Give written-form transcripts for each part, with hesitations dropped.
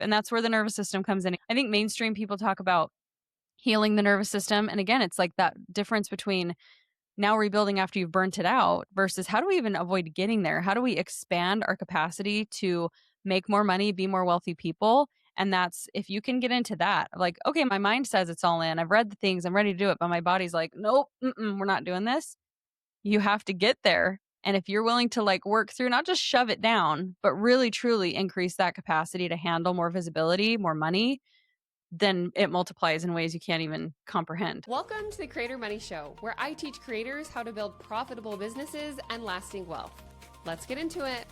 And that's where the nervous system comes in. I think mainstream people talk about healing the nervous system. And again, it's like that difference between now rebuilding after you've burnt it out versus how do we even avoid getting there? How do we expand our capacity to make more money, be more wealthy people? And that's if you can get into that, like, okay, my mind says it's all in. I've read the things, I'm ready to do it. But my body's like, nope, we're not doing this. You have to get there. And if you're willing to like work through, not just shove it down, but really truly increase that capacity to handle more visibility, more money, then it multiplies in ways you can't even comprehend. Welcome to the Creator Money Show, where I teach creators how to build profitable businesses and lasting wealth. Let's get into it.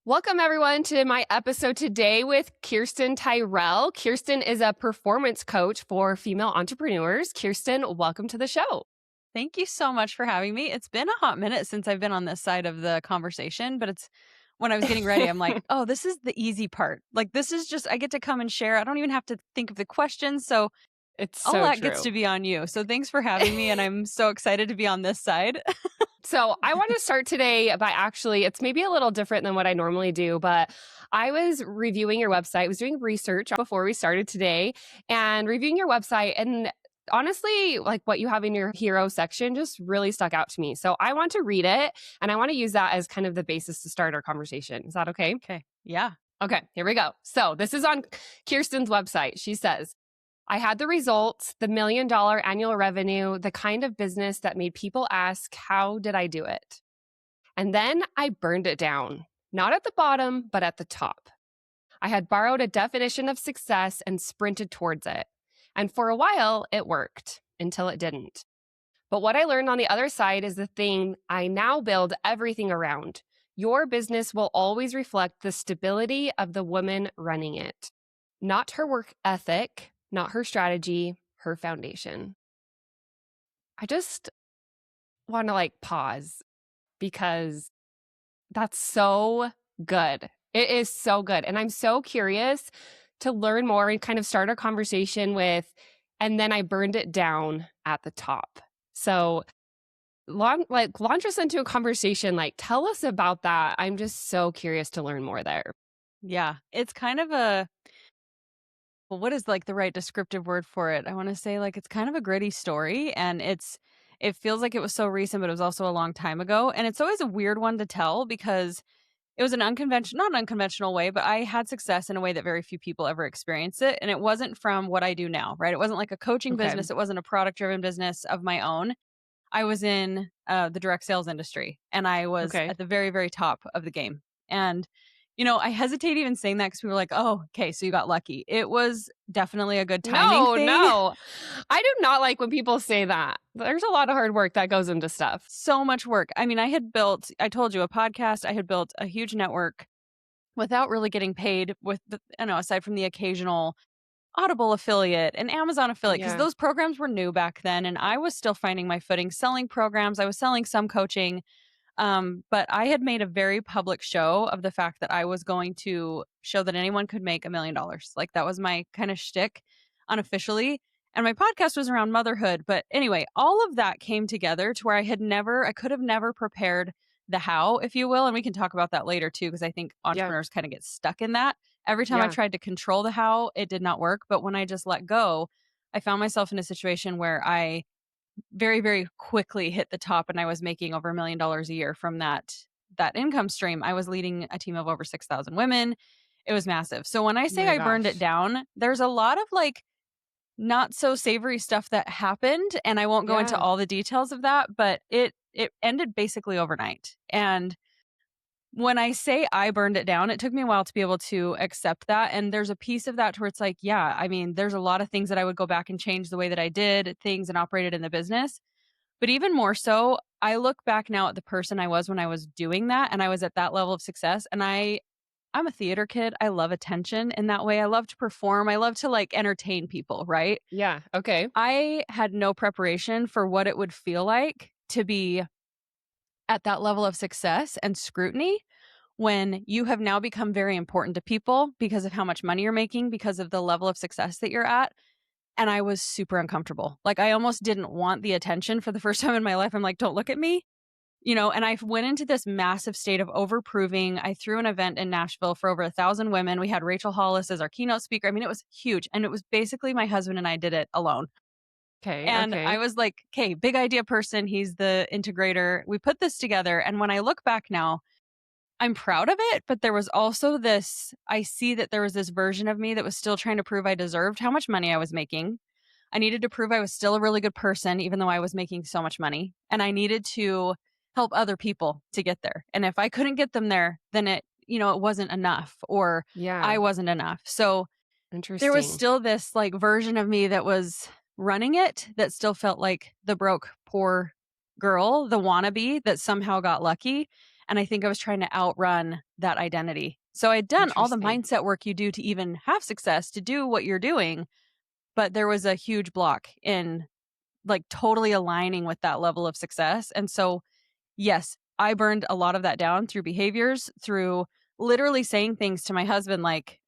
Welcome, everyone, to my episode today with Kirsten Tyrell. Kirsten is a performance coach for female entrepreneurs. Kirsten, welcome to the show. Thank you so much for having me. It's been a hot minute since I've been on this side of the conversation, but it's when I was getting ready, I'm like, oh, this is the easy part. Like, this is just, I get to come and share. I don't even have to think of the questions. So It's all so that true. gets to be on you. So thanks for having me. And I'm so excited to be on this side. So I want to start today by actually, it's maybe a little different than what I normally do, but I was reviewing your website. I was doing research before we started today and reviewing your website. And honestly, like what you have in your hero section just really stuck out to me. So I want to read it and I want to use that as kind of the basis to start our conversation. Is that okay? Okay. Yeah. Okay, here we go. So this is on Kirsten's website. She says, I had the results, the $1 million annual revenue, the kind of business that made people ask, how did I do it? And then I burned it down, not at the bottom, but at the top. I had borrowed a definition of success and sprinted towards it. And for a while, it worked until it didn't. But what I learned on the other side is the thing I now build everything around. Your business will always reflect the stability of the woman running it, not her work ethic, not her strategy, her foundation. I just want to pause because that's so good. It is so good. And I'm so curious to learn more and kind of start our conversation with, and then I burned it down at the top. So launch us into a conversation, tell us about that. I'm just so curious to learn more there. Yeah. It's kind of well, what is the right descriptive word for it? I want to say it's kind of a gritty story and it feels like it was so recent, but it was also a long time ago. And it's always a weird one to tell because it was not an unconventional way, but I had success in a way that very few people ever experience it. And it wasn't from what I do now, right? It wasn't like a coaching business. It wasn't a product driven business of my own. I was in the direct sales industry and I was at the very, very top of the game. And I hesitate even saying that because people are like, oh, okay, so you got lucky. It was definitely a good timing thing. No. I do not like when people say that. There's a lot of hard work that goes into stuff. So much work. I mean, I told you, a podcast. I had built a huge network without really getting paid aside from the occasional Audible affiliate and Amazon affiliate, because those programs were new back then. And I was still finding my footing selling programs. I was selling some coaching. But I had made a very public show of the fact that I was going to show that anyone could make $1 million. That was my kind of shtick unofficially. And my podcast was around motherhood. But anyway, all of that came together to where I could have never prepared the how, if you will. And we can talk about that later too, because I think entrepreneurs kind of get stuck in that. Every time I tried to control the how, it did not work. But when I just let go, I found myself in a situation where I very, very quickly hit the top and I was making over $1 million a year from that income stream. I was leading a team of over 6,000 women. It was massive. So when I say I burned it down, there's a lot of not so savory stuff that happened. And I won't go into all the details of that, but it ended basically overnight. And when I say I burned it down, it took me a while to be able to accept that. And there's a piece of that to where it's there's a lot of things that I would go back and change the way that I did things and operated in the business. But even more so, I look back now at the person I was when I was doing that and I was at that level of success. And I'm a theater kid. I love attention in that way. I love to perform. I love to entertain people, right? Yeah. Okay. I had no preparation for what it would feel like to be at that level of success and scrutiny when you have now become very important to people because of how much money you're making, because of the level of success that you're at. And I was super uncomfortable. I almost didn't want the attention for the first time in my life. I'm like, don't look at me. And I went into this massive state of overproving. I threw an event in Nashville for over 1,000 women. We had Rachel Hollis as our keynote speaker. I mean, it was huge. And it was basically my husband and I did it alone. Okay. And I Okay. was like, okay, big idea person. He's the integrator. We put this together. And when I look back now, I'm proud of it. But there was also this, I see that there was this version of me that was still trying to prove I deserved how much money I was making. I needed to prove I was still a really good person, even though I was making so much money. And I needed to help other people to get there. And if I couldn't get them there, then it wasn't enough, or I Yeah. wasn't enough. So there was Interesting. still this like version of me that was running it that still felt like the broke, poor girl, the wannabe that somehow got lucky. And I think I was trying to outrun that identity. So I'd done all the Interesting. mindset work you do to even have success, to do what you're doing. But there was a huge block in like totally aligning with that level of success. And so, yes, I burned a lot of that down through behaviors, through literally saying things to my husband like,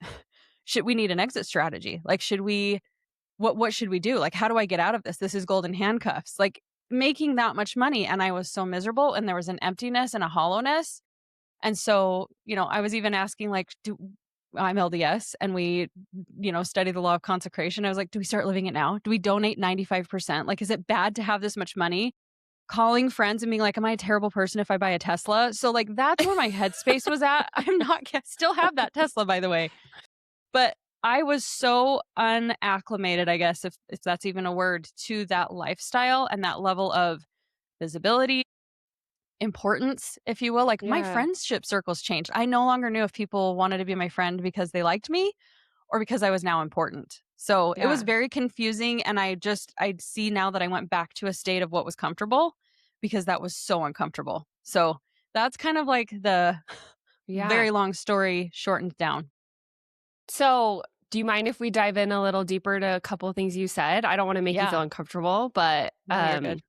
should we need an exit strategy? Like, what should we do? Like, how do I get out of this? This is golden handcuffs. Like, making that much money. And I was so miserable, and there was an emptiness and a hollowness. And so, I was even asking, like, I'm LDS and we, study the law of consecration. I was like, do we start living it now? Do we donate 95%? Like, is it bad to have this much money? Calling friends and being like, am I a terrible person if I buy a Tesla? So, like, that's where my headspace was at. I'm not, still have that Tesla, by the way. But I was so unacclimated, I guess, if that's even a word, to that lifestyle and that level of visibility, importance, if you will. Like, my Yeah. friendship circles changed. I no longer knew if people wanted to be my friend because they liked me or because I was now important. So it was Yeah. very confusing. And I'd see now that I went back to a state of what was comfortable because that was so uncomfortable. So that's kind of like the Yeah. very long story shortened down. So, do you mind if we dive in a little deeper to a couple of things you said? I don't want to make you feel Yeah. uncomfortable, but No, you're good.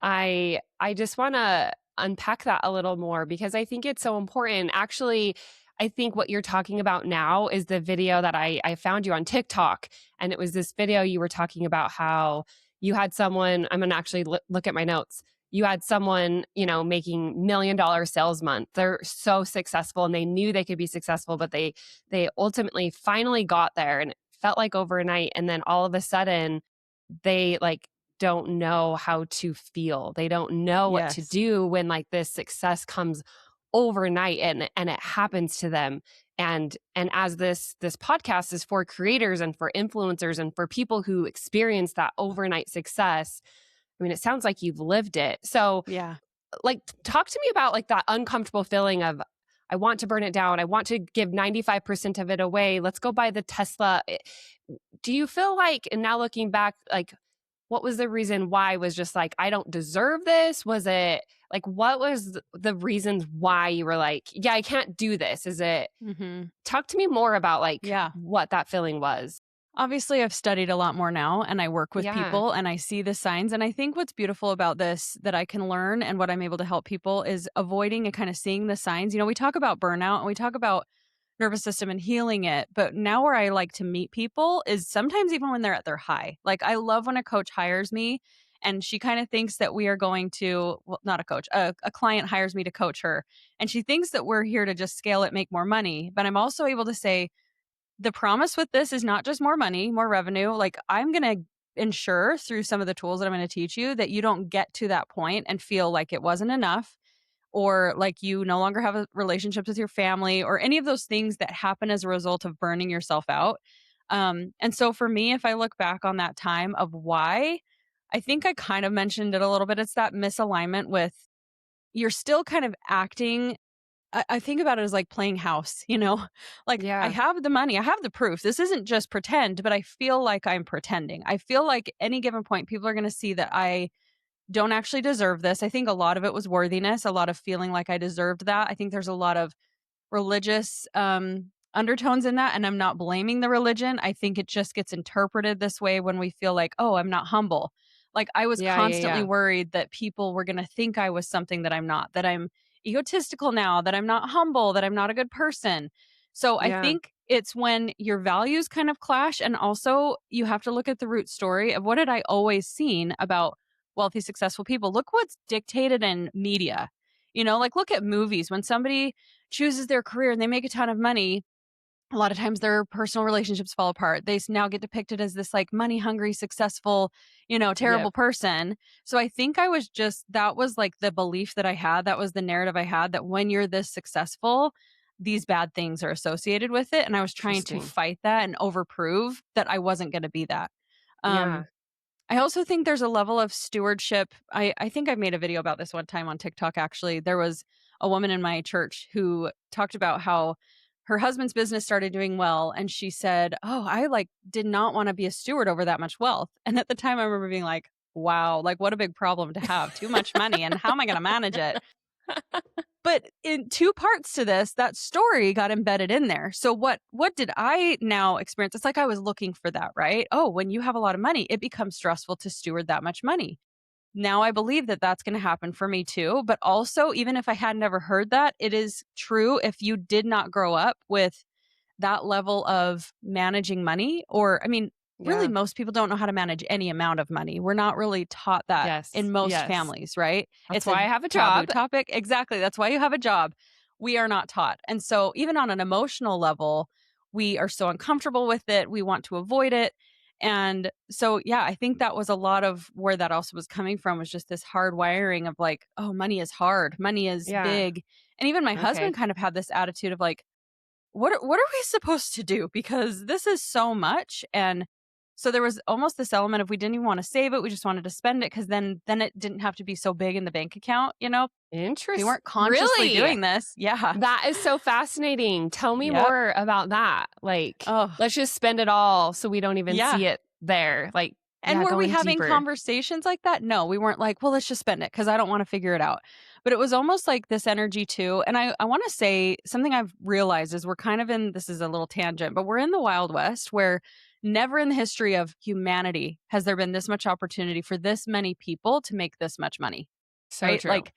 I just want to unpack that a little more because I think it's so important. Actually, I think what you're talking about now is the video that I found you on TikTok. And it was this video you were talking about how you had someone, I'm going to actually look at my notes. You had someone, making $1 million sales month. They're so successful and they knew they could be successful, but they ultimately finally got there and it felt like overnight. And then all of a sudden they like don't know how to feel. They don't know what to Yes. do when like this success comes overnight and it happens to them. And as this podcast is for creators and for influencers and for people who experience that overnight success, I mean, it sounds like you've lived it. So, Yeah. like, talk to me about like that uncomfortable feeling of, I want to burn it down. I want to give 95% of it away. Let's go buy the Tesla. Do you feel like, and now looking back, like, what was the reason why? Was just like, I don't deserve this? Was it like, what was the reasons why you were like, yeah, I can't do this? Is it, Mhm. talk to me more about like Yeah. what that feeling was. Obviously, I've studied a lot more now and I work with Yeah. people and I see the signs. And I think what's beautiful about this that I can learn and what I'm able to help people is avoiding and kind of seeing the signs. We talk about burnout and we talk about nervous system and healing it. But now where I like to meet people is sometimes even when they're at their high. Like, I love when a coach hires me and she kind of thinks that we are going to, well, not a coach, a client hires me to coach her. And she thinks that we're here to just scale it, make more money. But I'm also able to say, the promise with this is not just more money, more revenue. Like, I'm going to ensure through some of the tools that I'm going to teach you that you don't get to that point and feel like it wasn't enough, or like you no longer have a relationships with your family, or any of those things that happen as a result of burning yourself out. And so for me, if I look back on that time of why, I think I kind of mentioned it a little bit. It's that misalignment with, you're still kind of acting. I think about it as like playing house, Like, I Yeah. have the money, I have the proof. This isn't just pretend, but I feel like I'm pretending. I feel like any given point, people are going to see that I don't actually deserve this. I think a lot of it was worthiness, a lot of feeling like I deserved that. I think there's a lot of religious undertones in that. And I'm not blaming the religion. I think it just gets interpreted this way when we feel like, oh, I'm not humble. Like, I was Yeah. Yeah. constantly Yeah. worried that people were going to think I was something that I'm not, that I'm egotistical now, that I'm not humble, that I'm not a good person. So I Yeah. think it's when your values kind of clash. And also, you have to look at the root story of, what did I always seen about wealthy, successful people? Look what's dictated in media. Like look at movies. When somebody chooses their career and they make a ton of money, a lot of times their personal relationships fall apart. They now get depicted as this like money hungry, successful, terrible Yep. person. So I think that was like the belief that I had. That was the narrative I had, that when you're this successful, these bad things are associated with it. And I was trying to Interesting. fight that and overprove that I wasn't going to be that. Yeah. I also think there's a level of stewardship. I think I made a video about this one time on TikTok, actually. There was a woman in my church who talked about how her husband's business started doing well. And she said, oh, I like did not want to be a steward over that much wealth. And at the time I remember being like, wow, like what a big problem to have, too much money. And how am I going to manage it? But in two parts to this, that story got embedded in there. So what did I now experience? It's like I was looking for that, right? Oh, when you have a lot of money, it becomes stressful to steward that much money. Now I believe that that's going to happen for me too. But also, even if I had never heard that, it is true if you did not grow up with that level of managing money, or, I mean, really, Yeah. most people don't know how to manage any amount of money. We're not really taught that Yes. in most Yes. families, right? That's It's a why I have a taboo job. topic. Exactly. That's why you have a job. We are not taught. And so, even on an emotional level, we are so uncomfortable with it. We want to avoid it. And so, yeah, I think that was a lot of where that also was coming from, was just this hard wiring of like, oh, money is hard, money is Yeah. big. And even my husband Okay. kind of had this attitude of like, what are we supposed to do? Because this is so much. And so there was almost this element of we didn't even want to save it. We just wanted to spend it because then it didn't have to be so big in the bank account, We Interest. weren't consciously Really? doing this. Yeah. That is so fascinating. Tell me Yep. more about that. Like, Oh, let's just spend it all so we don't even yeah. see it there. Like, And yeah, were go we in having deeper. conversations like that? No, we weren't like, well, let's just spend it because I don't want to figure it out. But it was almost like this energy too. And I want to say something I've realized is we're kind of in, this is a little tangent, but we're in the Wild West where never in the history of humanity has there been this much opportunity for this many people to make this much money, So right? true. Like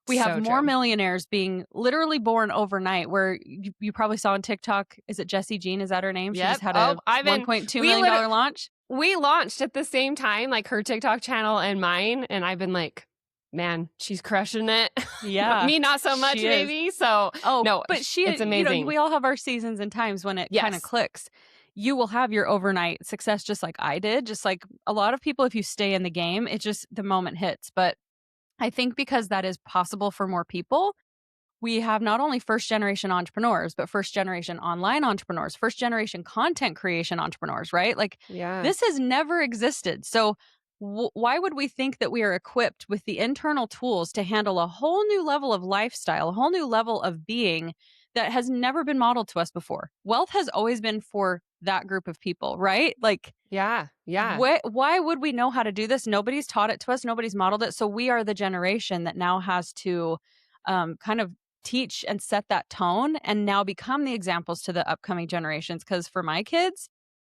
we have So more true. millionaires being literally born overnight, where you probably saw on TikTok, is it Jessie Jean? Is that her name? She Yep. just had Oh, a Ivan, $1.2 we million literally, launch. we launched at the same time, like her TikTok channel and mine. And I've been like, man, she's crushing it. Yeah, Me, not so much, she is. maybe. So, Oh, no, but it's amazing. we all have our seasons and times when it kind of Yes. clicks. You will have your overnight success just like I did, just like a lot of people. If you stay in the game, it just the moment hits. But I think because that is possible for more people, we have not only first generation entrepreneurs, but first generation online entrepreneurs, first generation content creation entrepreneurs, right? Like Yeah. this has never existed. So why would we think that we are equipped with the internal tools to handle a whole new level of lifestyle, a whole new level of being that has never been modeled to us before? Wealth has always been for that group of people, right? Like Yeah. Yeah. why would we know how to do this? Nobody's taught it to us. Nobody's modeled it. So we are the generation that now has to kind of teach and set that tone and now become the examples to the upcoming generations. Because for my kids,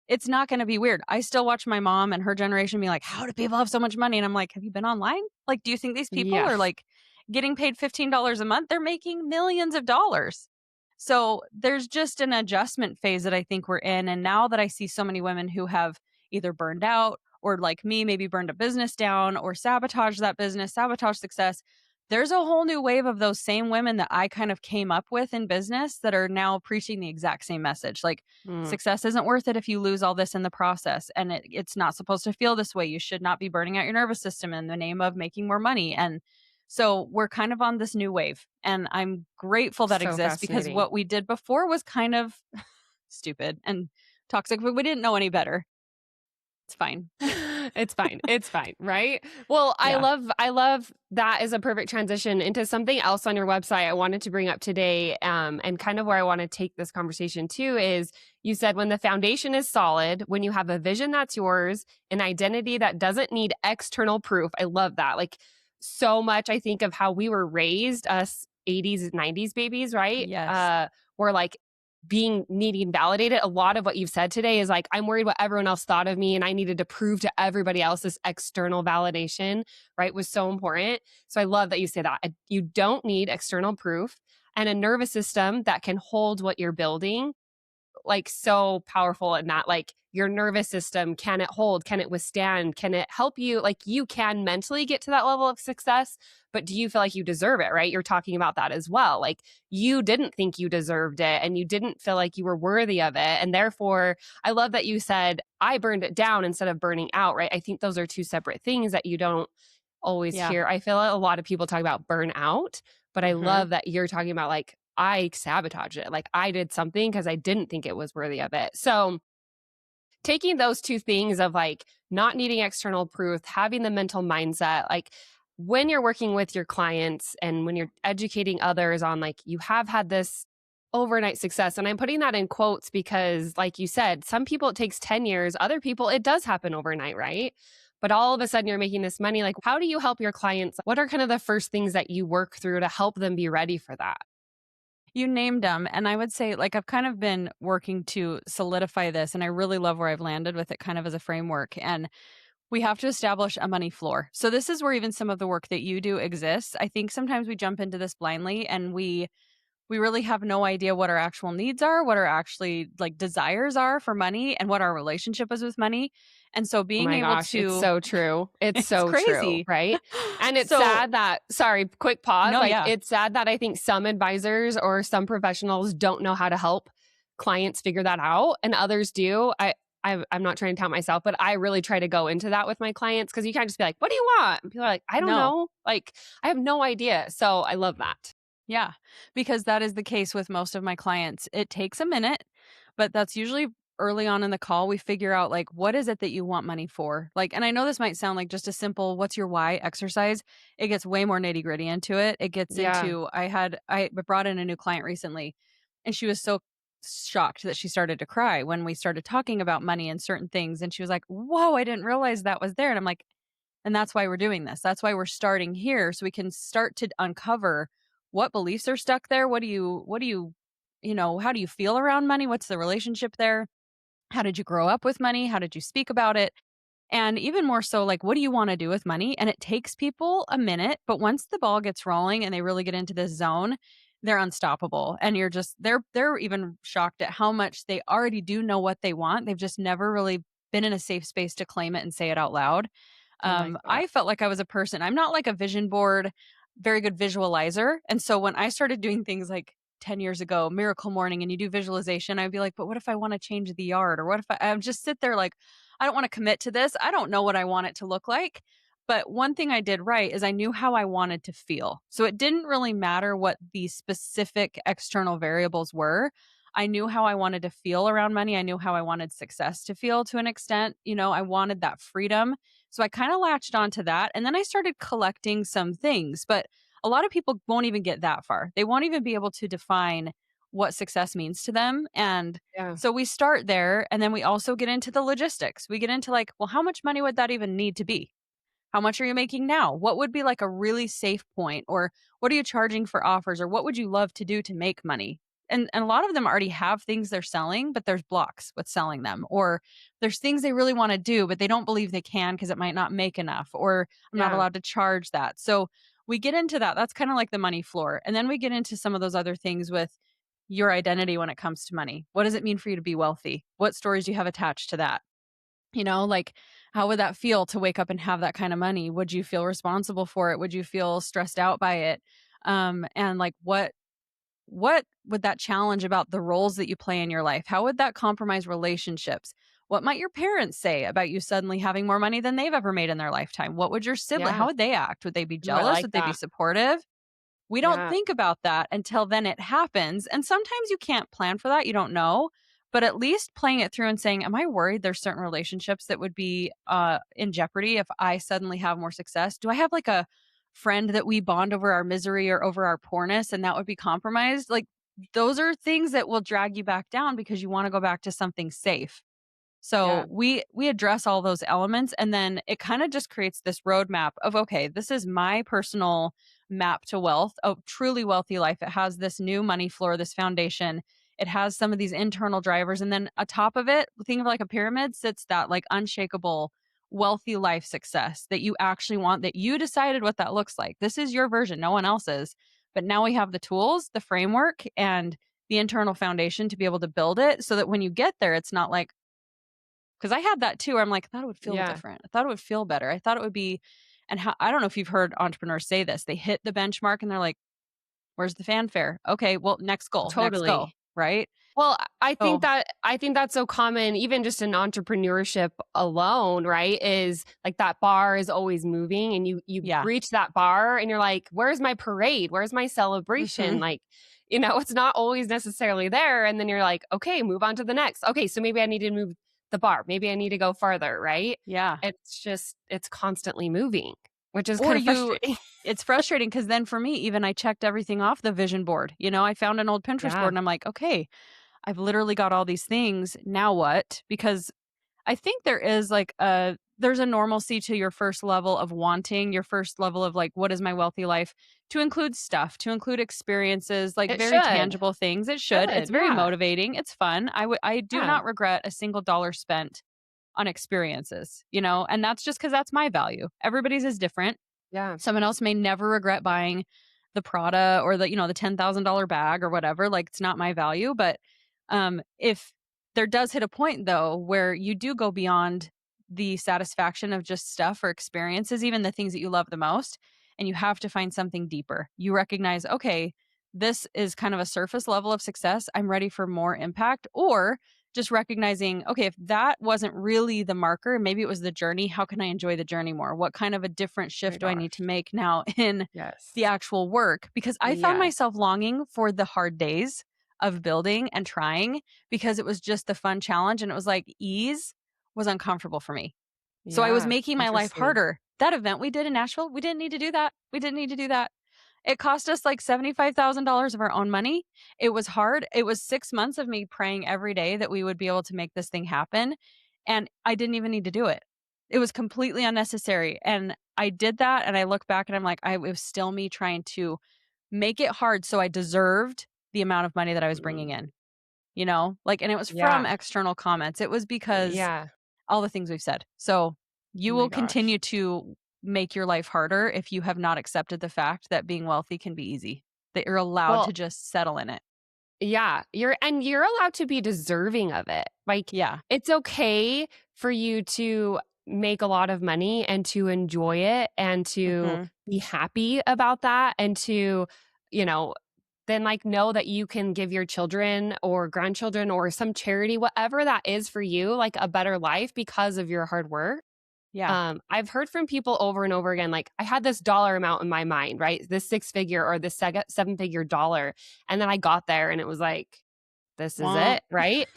it's not going to be weird. I still watch my mom and her generation be like, how do people have so much money? And I'm like, have you been online? Like, do you think these people Yeah. are like getting paid $15 a month? They're making millions of dollars. So there's just an adjustment phase that I think we're in. And now that I see so many women who have either burned out or like me, maybe burned a business down or sabotage that business, sabotage success, there's a whole new wave of those same women that I kind of came up with in business that are now preaching the exact same message. Like Mm. success isn't worth it if you lose all this in the process. And it's not supposed to feel this way. You should not be burning out your nervous system in the name of making more money. And so we're kind of on this new wave. And I'm grateful that So exists because fascinating. what we did before was kind of stupid and toxic, but we didn't know any better. It's fine. It's fine. It's fine, right? Well, Yeah. I love that is a perfect transition into something else on your website I wanted to bring up today. And kind of where I want to take this conversation to is you said when the foundation is solid, when you have a vision that's yours, an identity that doesn't need external proof. I love that. Like so much I think of how we were raised, us 80s, 90s babies, right? Yes. We're like needing validated. A lot of what you've said today is like, I'm worried what everyone else thought of me and I needed to prove to everybody else this external validation, right, was so important. So I love that you say that. You don't need external proof and a nervous system that can hold what you're building like so powerful in that, like your nervous system, can it hold? Can it withstand? Can it help you? Like you can mentally get to that level of success, but do you feel like you deserve it, right? You're talking about that as well. Like you didn't think you deserved it and you didn't feel like you were worthy of it. And therefore, I love that you said, I burned it down instead of burning out, right? I think those are two separate things that you don't always Yeah. hear. I feel like a lot of people talk about burnout, but I Mhm. love that you're talking about like, I sabotaged it. Like I did something because I didn't think it was worthy of it. So taking those two things of like not needing external proof, having the mental mindset, like when you're working with your clients and when you're educating others on like, you have had this overnight success. And I'm putting that in quotes because, like you said, some people it takes 10 years, other people it does happen overnight, right? But all of a sudden you're making this money. Like, how do you help your clients? What are kind of the first things that you work through to help them be ready for that? You named them. And I would say, like, I've kind of been working to solidify this, and I really love where I've landed with it kind of as a framework. And we have to establish a money floor. So, this is where even some of the work that you do exists. I think sometimes we jump into this blindly and we really have no idea what our actual needs are, what our actually like desires are for money, and what our relationship is with money. And so Oh being my able gosh, it's to so true. It's it's so true, crazy. right? And it's So, sad that, sorry, quick pause. no, Like, yeah. it's sad that I think some advisors or some professionals don't know how to help clients figure that out, and others do. I'm not trying to tout myself, but I really try to go into that with my clients because you can't just be like, "What do you want?" And people are like, "I don't No. know." Like, I have no idea. So I love that. Yeah, because that is the case with most of my clients. It takes a minute, but that's usually early on in the call. We figure out like what is it that you want money for? Like, and I know this might sound like just a simple what's your why exercise. It gets way more nitty-gritty into it. It gets Yeah. into I brought in a new client recently and she was so shocked that she started to cry when we started talking about money and certain things and she was like, "Whoa, I didn't realize that was there." And I'm like, and that's why we're doing this. That's why we're starting here so we can start to uncover what beliefs are stuck there. How do you feel around money? What's the relationship there? How did you grow up with money? How did you speak about it? And even more so, like, what do you want to do with money? And it takes people a minute, but once the ball gets rolling and they really get into this zone, they're unstoppable. And they're even shocked at how much they already do know what they want. They've just never really been in a safe space to claim it and say it out loud. I like that. I felt like I was a person. I'm not like a vision board, very good visualizer. And so when I started doing things like 10 years ago, Miracle Morning, and you do visualization, I'd be like, but what if I want to change the yard? Or what if I would just sit there like, I don't want to commit to this. I don't know what I want it to look like. But one thing I did right is I knew how I wanted to feel. So it didn't really matter what the specific external variables were. I knew how I wanted to feel around money. I knew how I wanted success to feel to an extent. I wanted that freedom. So I kind of latched onto that. And then I started collecting some things. But a lot of people won't even get that far. They won't even be able to define what success means to them. And Yeah. so we start there. And then we also get into the logistics. We get into like, well, how much money would that even need to be? How much are you making now? What would be like a really safe point? Or what are you charging for offers? Or what would you love to do to make money? And a lot of them already have things they're selling, but there's blocks with selling them. Or there's things they really want to do, but they don't believe they can because it might not make enough. Or I'm not Yeah. allowed to charge that. So we get into that. That's kind of like the money floor. And then we get into some of those other things with your identity when it comes to money. What does it mean for you to be wealthy? What stories do you have attached to that? Like how would that feel to wake up and have that kind of money? Would you feel responsible for it? Would you feel stressed out by it? And like what would that challenge about the roles that you play in your life? How would that compromise relationships? What might your parents say about you suddenly having more money than they've ever made in their lifetime? What would your sibling, how Yeah. would they act? Would they be Ooh, I jealous? like Would they be that. supportive? We don't Yeah. think about that until then it happens. And sometimes you can't plan for that. You don't know. But at least playing it through and saying, am I worried there's certain relationships that would be in jeopardy if I suddenly have more success? Do I have like a friend that we bond over our misery or over our poorness and that would be compromised? Like those are things that will drag you back down because you want to go back to something safe. Yeah. So we address all those elements and then it kind of just creates this roadmap of okay, this is my personal map to wealth, a truly wealthy life. It has this new money floor, this foundation. It has some of these internal drivers and then atop of it, think of like a pyramid sits that like unshakable wealthy life success that you actually want that you decided what that looks like. This is your version, no one else's. But now we have the tools, the framework and the internal foundation to be able to build it so that when you get there, it's not like, because I had that too, where I'm like, I thought it would feel Yeah. different. I thought it would feel better. I thought it would be, and how, I don't know if you've heard entrepreneurs say this. They hit the benchmark and they're like, where's the fanfare? Okay, well, next goal, next goal, Totally. right? Well, Oh, I think that's so common, even just in entrepreneurship alone, right? Is like that bar is always moving, and you yeah. reach that bar, and you're like, "Where's my parade? Where's my celebration?" Hmm. Like, it's not always necessarily there, and then you're like, "Okay, move on to the next. Okay, so maybe I need to move the bar. Maybe I need to go farther." Right? Yeah. It's constantly moving, which is Or kind of you, frustrating. it's frustrating because then for me, even I checked everything off the vision board. I found an old Pinterest board Yeah, and I'm like, okay, I've literally got all these things. Now what? Because I think there's a normalcy to your first level of wanting, your first level of like, what is my wealthy life, to include stuff, to include experiences, like it very should. tangible things. It should. Should. It's very Yeah. motivating. It's fun. I do Yeah. not regret a single dollar spent on experiences, and that's just because that's my value. Everybody's is different. Yeah. Someone else may never regret buying the Prada or the $10,000 bag or whatever. Like, it's not my value. But if there does hit a point though where you do go beyond the satisfaction of just stuff or experiences, even the things that you love the most, and you have to find something deeper. You recognize, okay, this is kind of a surface level of success. I'm ready for more impact. Or just recognizing, okay, if that wasn't really the marker, maybe it was the journey. How can I enjoy the journey more? What kind of a different Oh my shift do I need to gosh. make now in the Yes. actual work? Because I found Yeah. myself longing for the hard days of building and trying, because it was just the fun challenge. And it was like ease was uncomfortable for me. So I was Yeah. making my life Interesting. harder. That event we did in Nashville, we didn't need to do that. We didn't need to do that. It cost us like $75,000 of our own money. It was hard. It was 6 months of me praying every day that we would be able to make this thing happen, and I didn't even need to do it. It was completely unnecessary, and I did that, and I look back and I'm like, it was still me trying to make it hard so I deserved the amount of money that I was bringing Mm. in, Like, and it was from Yeah. external comments. It was because Yeah. all the things we've said. So, Oh you my will gosh. continue to make your life harder if you have not accepted the fact that being wealthy can be easy, that you're allowed Well, to just settle in it. yeah, you're allowed to be deserving of it. Like, Yeah. it's okay for you to make a lot of money and to enjoy it and to Mhm. be happy about that and to, you know, then like know that you can give your children or grandchildren or some charity, whatever that is for you, like a better life because of your hard work. Yeah. I've heard from people over and over again, like, I had this dollar amount in my mind, right? This six figure or this seven figure dollar. And then I got there and it was like, this is Womp. it, right?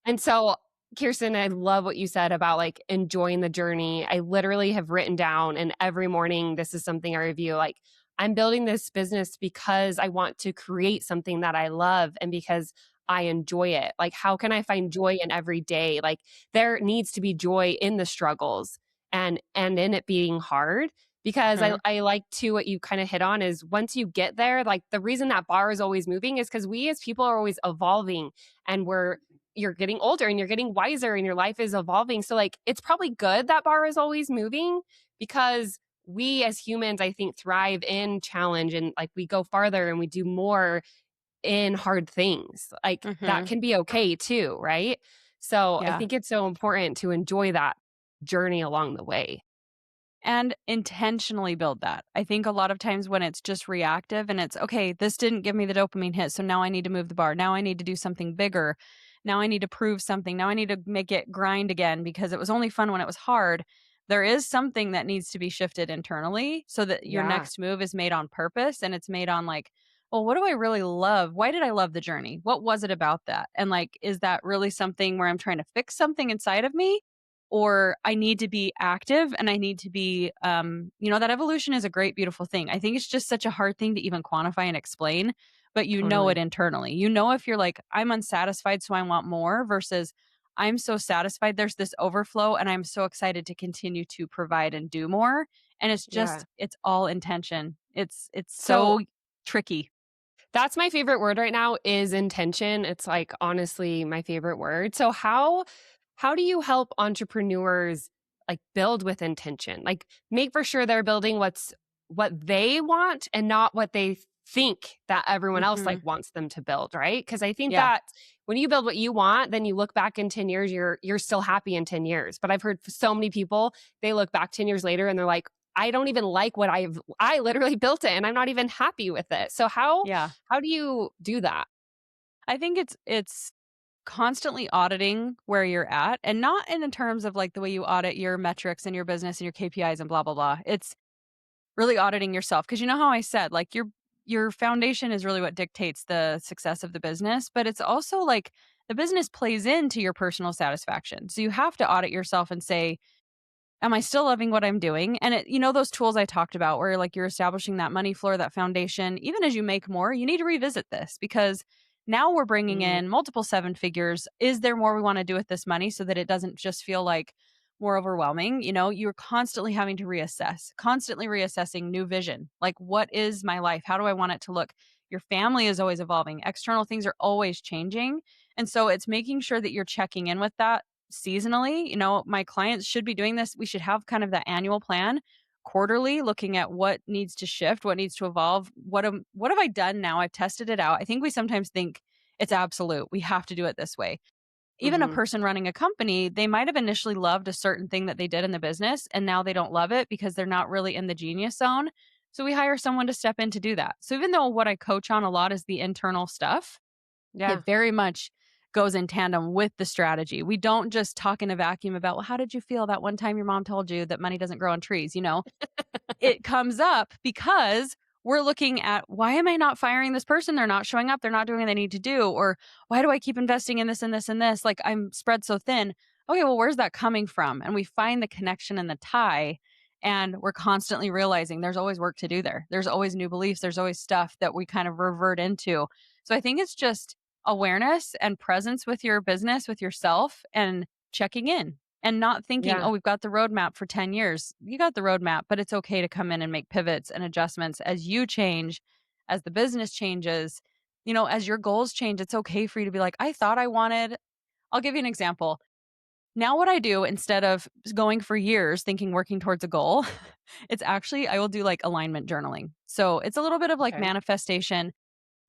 And so, Kirsten, I love what you said about like enjoying the journey. I literally have written down, and every morning, this is something I review. Like, I'm building this business because I want to create something that I love and because I enjoy it. Like, how can I find joy in every day? Like, there needs to be joy in the struggles and in it being hard, because Mhm. I like to what you kind of hit on is once you get there, like the reason that bar is always moving is because we as people are always evolving, and you're getting older and you're getting wiser and your life is evolving. So like it's probably good that bar is always moving, because we as humans, I think, thrive in challenge, and like we go farther and we do more in hard things. Like that Mhm. can be okay too, right? So I Yeah. think it's so important to enjoy that journey along the way. And intentionally build that. I think a lot of times when it's just reactive and it's, okay, this didn't give me the dopamine hit, so now I need to move the bar. Now I need to do something bigger. Now I need to prove something. Now I need to make it grind again because it was only fun when it was hard. There is something that needs to be shifted internally so that your Yeah. next move is made on purpose and it's made on like, well, what do I really love? Why did I love the journey? What was it about that? And like, is that really something where I'm trying to fix something inside of me? Or I need to be active and I need to be, that evolution is a great, beautiful thing. I think it's just such a hard thing to even quantify and explain, but you know it Totally. internally. You know, if you're like, I'm unsatisfied, so I want more versus I'm so satisfied, there's this overflow and I'm so excited to continue to provide and do more. And Yeah. it's all intention. It's So so tricky. that's my favorite word right now is intention. It's like honestly my favorite word. So how do you help entrepreneurs like build with intention? Like make for sure they're building what they want and not what they think that everyone else Mhm. like wants them to build, right? Because I think Yeah. that when you build what you want, then you look back in 10 years, you're still happy in 10 years. But I've heard so many people, they look back 10 years later and they're like, I don't even like what I literally built it and I'm not even happy with it. So Yeah. how do you do that? I think it's constantly auditing where you're at, and not in terms of like the way you audit your metrics and your business and your KPIs and blah blah blah. It's really auditing yourself, because you know how I said like your foundation is really what dictates the success of the business, but it's also like the business plays into your personal satisfaction. So you have to audit yourself and say, am I still loving what I'm doing? And those tools I talked about where like you're establishing that money floor, that foundation, even as you make more, you need to revisit this, because now we're bringing Mm, in multiple seven figures. Is there more we want to do with this money so that it doesn't just feel like more overwhelming? You're constantly having to reassess, constantly reassessing new vision. Like, what is my life? How do I want it to look? Your family is always evolving. External things are always changing. And so it's making sure that you're checking in with that seasonally. My clients should be doing this. We should have kind of that annual plan, quarterly, looking at what needs to shift, what needs to evolve. What have I done now? I've tested it out. I think we sometimes think it's absolute. We have to do it this way. Even a mhm. person running a company, they might have initially loved a certain thing that they did in the business, and now they don't love it because they're not really in the genius zone. So we hire someone to step in to do that. So even though what I coach on a lot is the internal stuff, Yeah. it very much goes in tandem with the strategy. We don't just talk in a vacuum about, well, how did you feel that one time your mom told you that money doesn't grow on trees? It comes up because we're looking at, why am I not firing this person? They're not showing up. They're not doing what they need to do. Or why do I keep investing in this and this and this? Like, I'm spread so thin. Okay, well, where's that coming from? And we find the connection and the tie. And we're constantly realizing there's always work to do there. There's always new beliefs. There's always stuff that we kind of revert into. So I think it's just awareness and presence with your business, with yourself, and checking in and not thinking, Yeah. oh, we've got the roadmap for 10 years. You got the roadmap, but it's okay to come in and make pivots and adjustments as you change, as the business changes, as your goals change. It's okay for you to be like, I thought I wanted, I'll give you an example. Now, what I do instead of going for years thinking working towards a goal, it's actually, I will do like alignment journaling. So it's a little bit of like Okay. manifestation.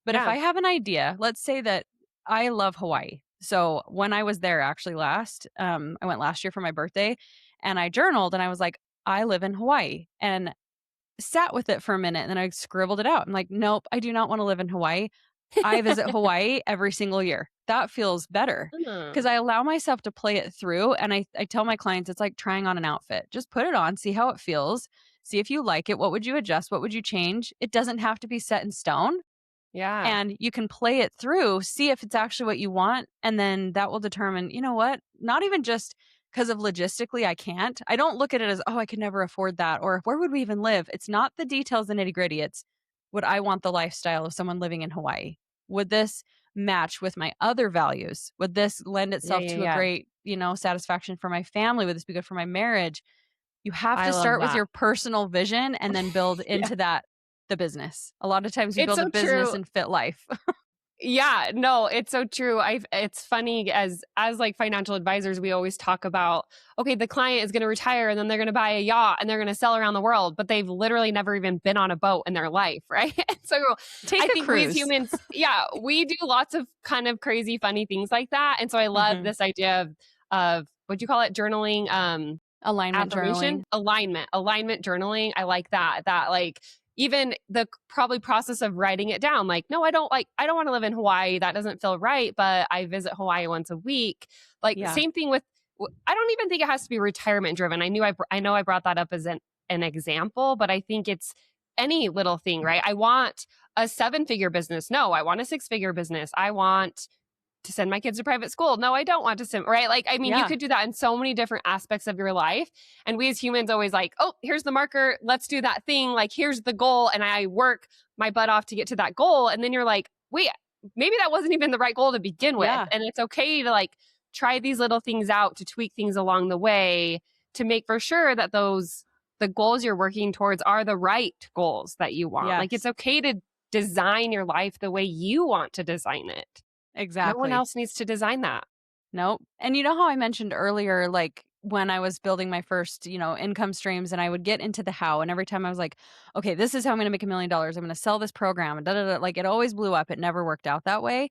But if Yeah. I have an idea, let's say that I love Hawaii. So when I was there actually I went last year for my birthday, and I journaled and I was like, I live in Hawaii, and sat with it for a minute, and then I scribbled it out. I'm like, nope, I do not want to live in Hawaii. I visit Hawaii every single year. That feels better Mm. because I allow myself to play it through. And I tell my clients, it's like trying on an outfit. Just put it on, see how it feels, see if you like it. What would you adjust? What would you change? It doesn't have to be set in stone, Yeah. and you can play it through, see if it's actually what you want. And then that will determine, you know what, not even just because of logistically, I can't. I don't look at it as, oh, I could never afford that, or where would we even live? It's not the details, the nitty gritty. It's, would I want the lifestyle of someone living in Hawaii? Would this match with my other values? Would this lend Yeah. itself Yeah. to a Yeah. great, satisfaction for my family? Would this be good for my marriage? You have I to love start with that. your personal vision and then build Yeah. into that the business. A lot of times we It's build a so business true. and fit life. Yeah, no, it's so true. It's funny as like financial advisors, we always talk about, okay, the client is going to retire and then they're going to buy a yacht and they're going to sail around the world, but they've literally never even been on a boat in their life, right? So Take I a think we as cruise. humans, yeah, we do lots of kind of crazy, funny things like that. And so I love Mhm. this idea of what do you call it? Journaling, Alignment affirmation, journaling. alignment journaling. I like that like even the probably process of writing it down, like, no, I don't want to live in Hawaii, that doesn't feel right, but I visit Hawaii once a week. Like Yeah. same thing with, I don't even think it has to be retirement driven. I know I brought that up as an example, but I think it's any little thing, right? I want a 7-figure business, no, I want a 6-figure business, I want to send my kids to private school, no, I don't want to send, right? Like, I mean, you Yeah. could do that in so many different aspects of your life. And we as humans always like, oh, here's the marker, let's do that thing, like here's the goal, and I work my butt off to get to that goal, and then you're like, wait, maybe that wasn't even the right goal to begin with. Yeah. And it's okay to like try these little things out, to tweak things along the way, to make for sure that the goals you're working towards are the right goals that you want. Like, it's Yes. okay to design your life the way you want to design it. No one Exactly. else needs to design that. Nope. And you know how I mentioned earlier, like when I was building my first, income streams, and I would get into the how. And every time I was like, okay, this is how I'm going to make $1 million. I'm going to sell this program. And da, da, da. Like it always blew up. It never worked out that way.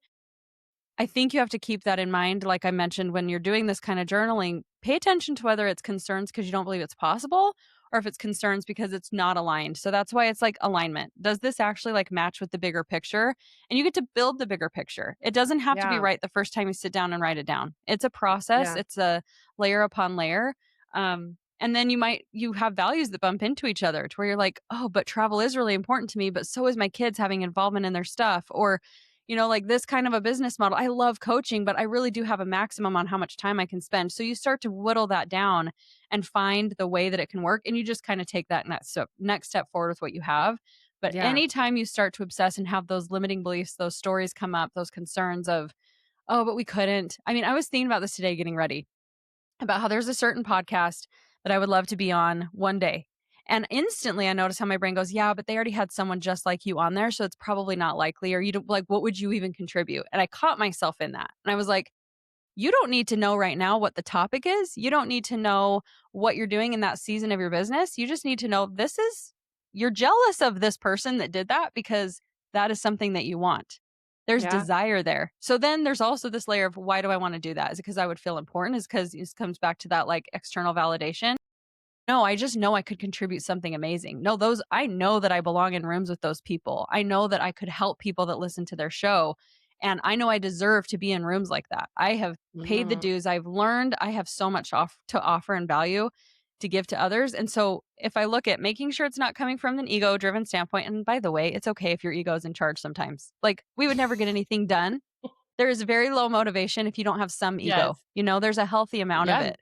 I think you have to keep that in mind. Like I mentioned, when you're doing this kind of journaling, pay attention to whether it's concerns because you don't believe it's possible or if it's concerns because it's not aligned. So that's why it's like alignment. Does this actually like match with the bigger picture? And you get to build the bigger picture. It doesn't have to be Yeah. right the first time you sit down and write it down. It's a process. Yeah. It's a layer upon layer. And then you have values that bump into each other to where you're like, oh, but travel is really important to me, but so is my kids having involvement in their stuff. Or like this kind of a business model. I love coaching, but I really do have a maximum on how much time I can spend. So you start to whittle that down and find the way that it can work. And you just kind of take that next step forward with what you have. But Yeah. anytime you start to obsess and have those limiting beliefs, those stories come up, those concerns of, oh, but we couldn't. I mean, I was thinking about this today getting ready about how there's a certain podcast that I would love to be on one day. And instantly I notice how my brain goes, yeah, but they already had someone just like you on there. So it's probably not likely. Or you don't like, what would you even contribute? And I caught myself in that. And I was like, you don't need to know right now what the topic is. You don't need to know what you're doing in that season of your business. You just need to know you're jealous of this person that did that because that is something that you want. There's Yeah. desire there. So then there's also this layer of why do I want to do that? Is it because I would feel important? Is because this comes back to that like external validation? No, I just know I could contribute something amazing. No, I know that I belong in rooms with those people. I know that I could help people that listen to their show. And I know I deserve to be in rooms like that. I have paid the Mhm. dues. I've learned I have so much to offer and value to give to others. And so if I look at making sure it's not coming from an ego driven standpoint, and by the way, it's okay if your ego is in charge sometimes. Like we would never get anything done. There is very low motivation if you don't have some ego. Yes. There's a healthy amount of Yeah. it.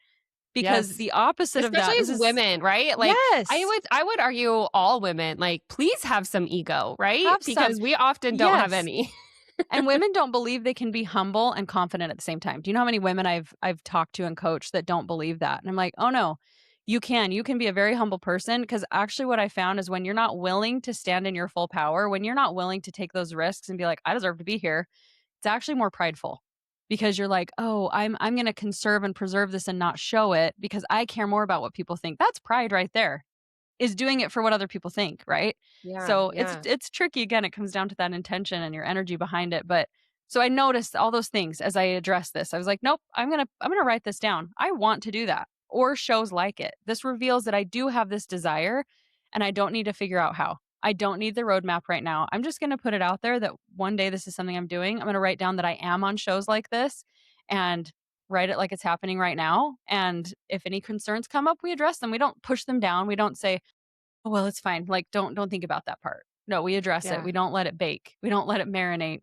Because Yes. the opposite of Especially that, as women, right? Like I yes, would I would argue all women, like, please have some ego, right? have some. Because we often don't have Yes. any. And women don't believe they can be humble and confident at the same time. Do you know how many women I've talked to and coached that don't believe that? And I'm like, "Oh no. You can. You can be a very humble person because actually what I found is when you're not willing to stand in your full power, when you're not willing to take those risks and be like, I deserve to be here, it's actually more prideful. Because you're like, "Oh, I'm going to conserve and preserve this and not show it because I care more about what people think." That's pride right there. Is doing it for what other people think, right? Yeah, So yeah. it's tricky. Again, it comes down to that intention and your energy behind it. But so I noticed all those things as I addressed this. I was like, nope, I'm gonna write this down. I want to do that. Or shows like it. This reveals that I do have this desire and I don't need to figure out how. I don't need the roadmap right now. I'm just gonna put it out there that one day this is something I'm doing. I'm gonna write down that I am on shows like this and write it like it's happening right now. And if any concerns come up, we address them. We don't push them down. We don't say, "Oh, well, it's fine." Like, don't think about that part. No, we address it. Yeah. We don't let it bake. We don't let it marinate.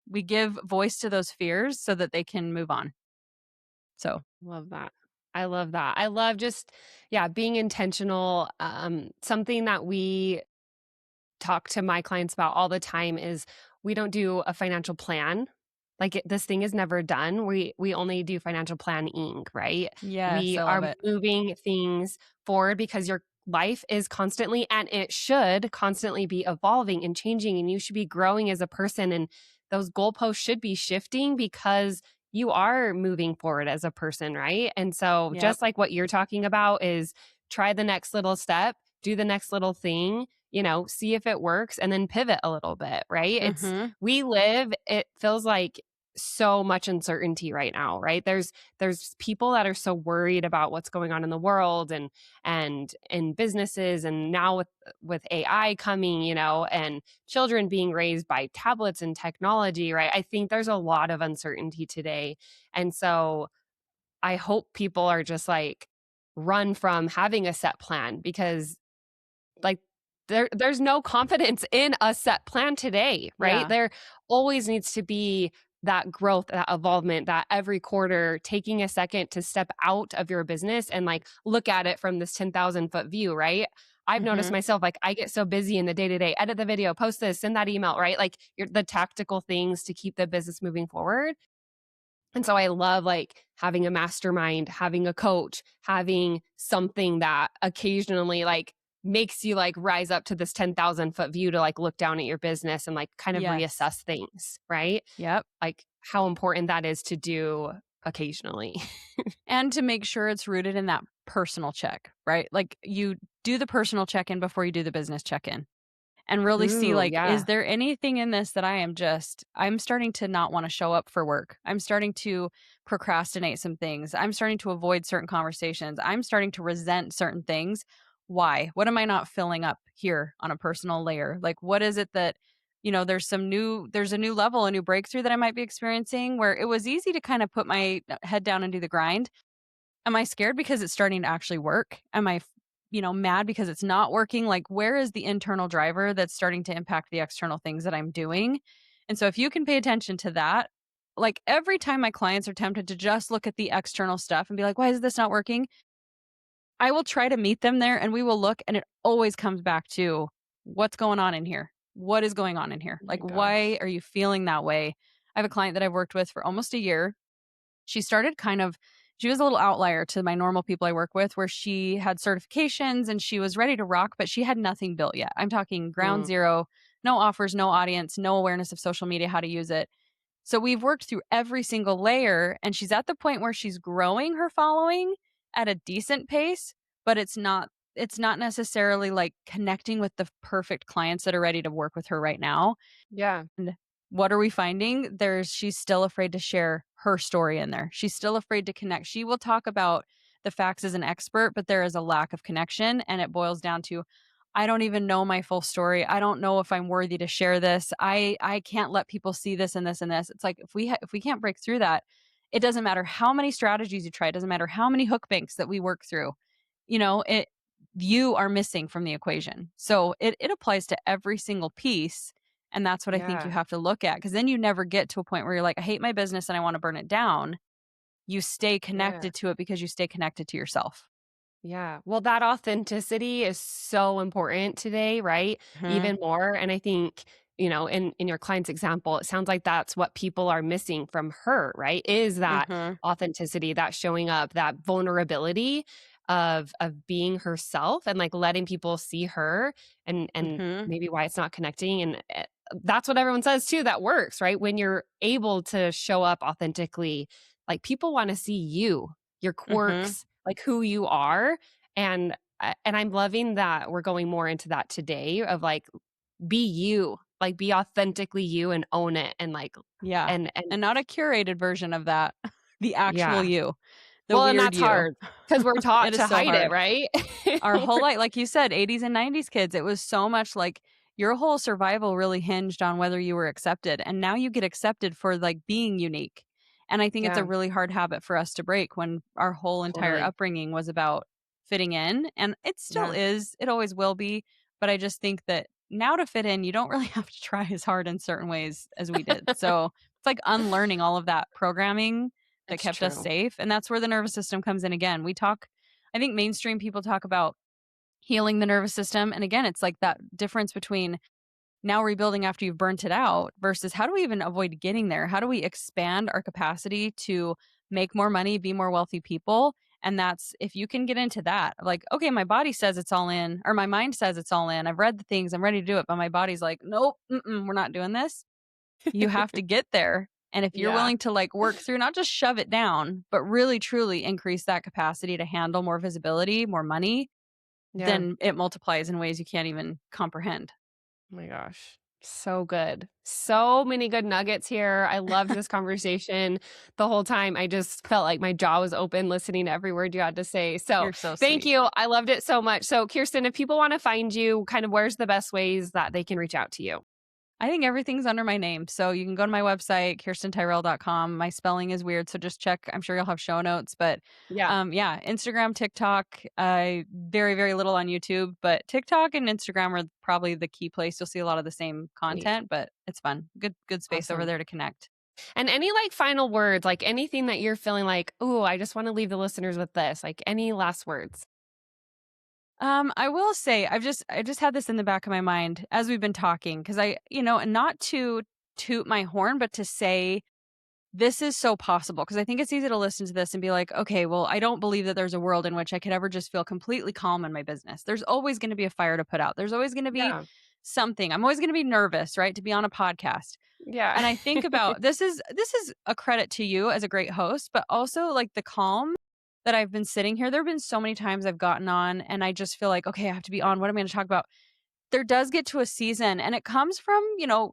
We give voice to those fears so that they can move on. So, Love that. I love that. I love just, yeah, being intentional. Something that we talk to my clients about all the time is we don't do a financial plan. Like this thing is never done. We only do financial planning, right? yes, We I love are it. moving things forward because your life is constantly and it should constantly be evolving and changing and you should be growing as a person and those goalposts should be shifting because you are moving forward as a person, right? And so Yep. just like what you're talking about is try the next little step, do the next little thing, see if it works and then pivot a little bit, right? Mhm. It feels like so much uncertainty right now, right? There's people that are so worried about what's going on in the world and in businesses and now with AI coming, and children being raised by tablets and technology, right? I think there's a lot of uncertainty today. And so I hope people are just like run from having a set plan because like there's no confidence in a set plan today, right? Yeah. There always needs to be that growth, that evolvement, that every quarter taking a second to step out of your business and like look at it from this 10,000-foot view, right? I've noticed Mhm. myself, like I get so busy in the day to day, edit the video, post this, send that email, right? Like the tactical things to keep the business moving forward. And so I love like having a mastermind, having a coach, having something that occasionally like makes you like rise up to this 10,000-foot view to like look down at your business and like kind of Yes. reassess things, right? Yep. Like how important that is to do occasionally. And to make sure it's rooted in that personal check, right? Like you do the personal check-in before you do the business check-in. And really see, Ooh, like, is yeah. there anything in this that I'm starting to not want to show up for work. I'm starting to procrastinate some things. I'm starting to avoid certain conversations. I'm starting to resent certain things. Why? What am I not filling up here on a personal layer? Like, what is it that, there's a new level, a new breakthrough that I might be experiencing where it was easy to kind of put my head down and do the grind. Am I scared because it's starting to actually work? Am I, mad because it's not working? Like, where is the internal driver that's starting to impact the external things that I'm doing? And so, if you can pay attention to that, like every time my clients are tempted to just look at the external stuff and be like, why is this not working? I will try to meet them there and we will look, and it always comes back to what's going on in here? What is going on in here? Oh my Like, why gosh. are you feeling that way? I have a client that I've worked with for almost a year. She started she was a little outlier to my normal people I work with, where she had certifications and she was ready to rock, but she had nothing built yet. I'm talking ground Mm, zero, no offers, no audience, no awareness of social media, how to use it. So we've worked through every single layer, and she's at the point where she's growing her following at a decent pace, but it's not necessarily like connecting with the perfect clients that are ready to work with her right now. yeah. And what are we finding? She's still afraid to share her story in there. She's still afraid to connect. She will talk about the facts as an expert, but there is a lack of connection, and it boils down to I don't even know my full story. I don't know if I'm worthy to share this. I can't let people see this and this and this. It's like if we can't break through that, it doesn't matter how many strategies you try. It doesn't matter how many hook banks that we work through. It you are missing from the equation. So it applies to every single piece, and that's what I think you Yeah. have to look at, because then you never get to a point where you're like, I hate my business and I want to burn it down. You stay Yeah. connected to it because you stay connected to yourself. Yeah. Well, that authenticity is so important today, right? Mhm. Even more. And I think, in your client's example, it sounds like that's what people are missing from her, right? Is that Mhm. authenticity, that showing up, that vulnerability of being herself and like letting people see her and Mhm. maybe why it's not connecting. And that's what everyone says too, that works, right? When you're able to show up authentically, like people want to see you, your Mhm. quirks, like who you are. And I'm loving that we're going more into that today of like be you, like be authentically you and own it and like Yeah. and And not a curated version of that. The actual yeah. you. The Well, and weird that's you. hard because we're taught It is to so hide it, hard. right? Our whole life, like you said, 80s and 90s kids, it was so much like your whole survival really hinged on whether you were accepted. And now you get accepted for like being unique. And I think it's a Yeah, really hard habit for us to break when our whole entire totally. upbringing was about fitting in. And it still Yeah. is, it always will be. But I just think that now to fit in, you don't really have to try as hard in certain ways as we did. So it's like unlearning all of that programming that It's kept us true. safe. And that's where the nervous system comes in again. I think mainstream people talk about healing the nervous system. And again, it's like that difference between now rebuilding after you've burnt it out versus how do we even avoid getting there? How do we expand our capacity to make more money, be more wealthy people? And that's if you can get into that, like, okay, my body says it's all in, or my mind says it's all in. I've read the things, I'm ready to do it. But my body's like, nope, we're not doing this. You have to get there. And if you're Yeah. willing to like work through, not just shove it down, but really truly increase that capacity to handle more visibility, more money, Yeah. then it multiplies in ways you can't even comprehend. Oh my gosh. So good. So many good nuggets here. I loved this conversation the whole time. I just felt like my jaw was open listening to every word you had to say. So You're so thank sweet. you. I loved it so much. So, Kirsten, if people want to find you, kind of where's the best ways that they can reach out to you? I think everything's under my name. So you can go to my website, kirstentyrell.com. My spelling is weird, so just check. I'm sure you'll have show notes. But Yeah. yeah, Instagram, TikTok, very, very little on YouTube. But TikTok and Instagram are probably the key place. You'll see a lot of the same Sweet. content, but it's fun. Good space over Awesome. there to connect. And any like final words, like anything that you're feeling like, oh, I just want to leave the listeners with this, like any last words? I will say I just had this in the back of my mind as we've been talking because and not to toot my horn, but to say this is so possible because I think it's easy to listen to this and be like, okay, well, I don't believe that there's a world in which I could ever just feel completely calm in my business. There's always going to be a fire to put out. There's always going to be Yeah. something. I'm always going to be nervous, right? To be on a podcast. Yeah. And I think about this is a credit to you as a great host, but also like the calm that I've been sitting here. There've been so many times I've gotten on and I just feel like, okay, I have to be on. What am I going to talk about? There does get to a season, and it comes from,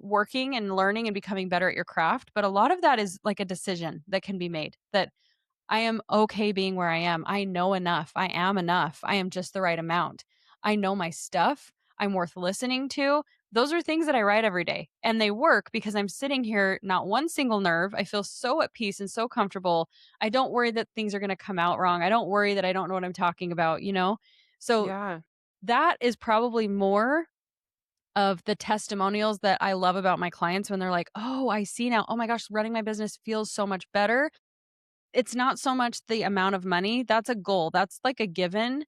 working and learning and becoming better at your craft, but a lot of that is like a decision that can be made, that I am okay being where I am. I know enough. I am enough. I am just the right amount. I know my stuff. I'm worth listening to. Those are things that I write every day, and they work because I'm sitting here, not one single nerve. I feel so at peace and so comfortable. I don't worry that things are going to come out wrong. I don't worry that I don't know what I'm talking about, So Yeah. that is probably more of the testimonials that I love about my clients when they're like, oh, I see now. Oh my gosh, running my business feels so much better. It's not so much the amount of money. That's a goal. That's like a given,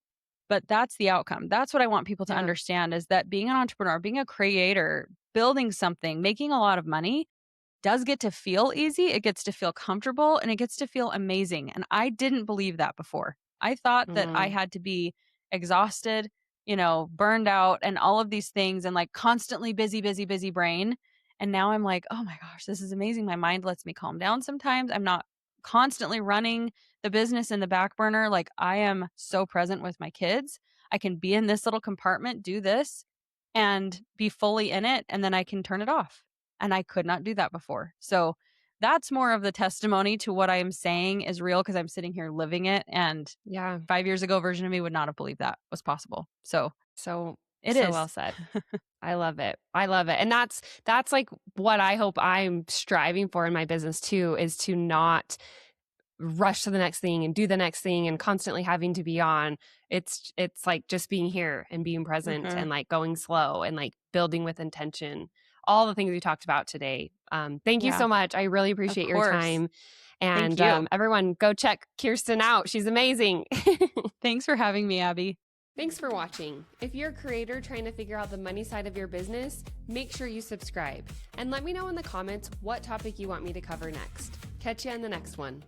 but that's the outcome. That's what I want people to Yeah. understand, is that being an entrepreneur, being a creator, building something, making a lot of money does get to feel easy. It gets to feel comfortable, and it gets to feel amazing. And I didn't believe that before. I thought that I had to be exhausted, burned out and all of these things, and like constantly busy, busy, busy brain. And now I'm like, oh my gosh, this is amazing. My mind lets me calm down sometimes. I'm not constantly running the business in the back burner. Like, I am so present with my kids. I can be in this little compartment, do this, and be fully in it. And then I can turn it off. And I could not do that before. So that's more of the testimony to what I am saying is real, because I'm sitting here living it. And Yeah. 5 years ago, version of me would not have believed that was possible. So it is. Well said. I love it. I love it. And that's like what I hope I'm striving for in my business too, is to not rush to the next thing and do the next thing and constantly having to be on. It's like just being here and being present and like going slow and like building with intention. All the things we talked about today. Thank you so much. I really appreciate your time. And everyone, go check Kirsten out. She's amazing. Thanks for having me, Abby. Thanks for watching. If you're a creator trying to figure out the money side of your business, make sure you subscribe. And let me know in the comments what topic you want me to cover next. Catch you on the next one.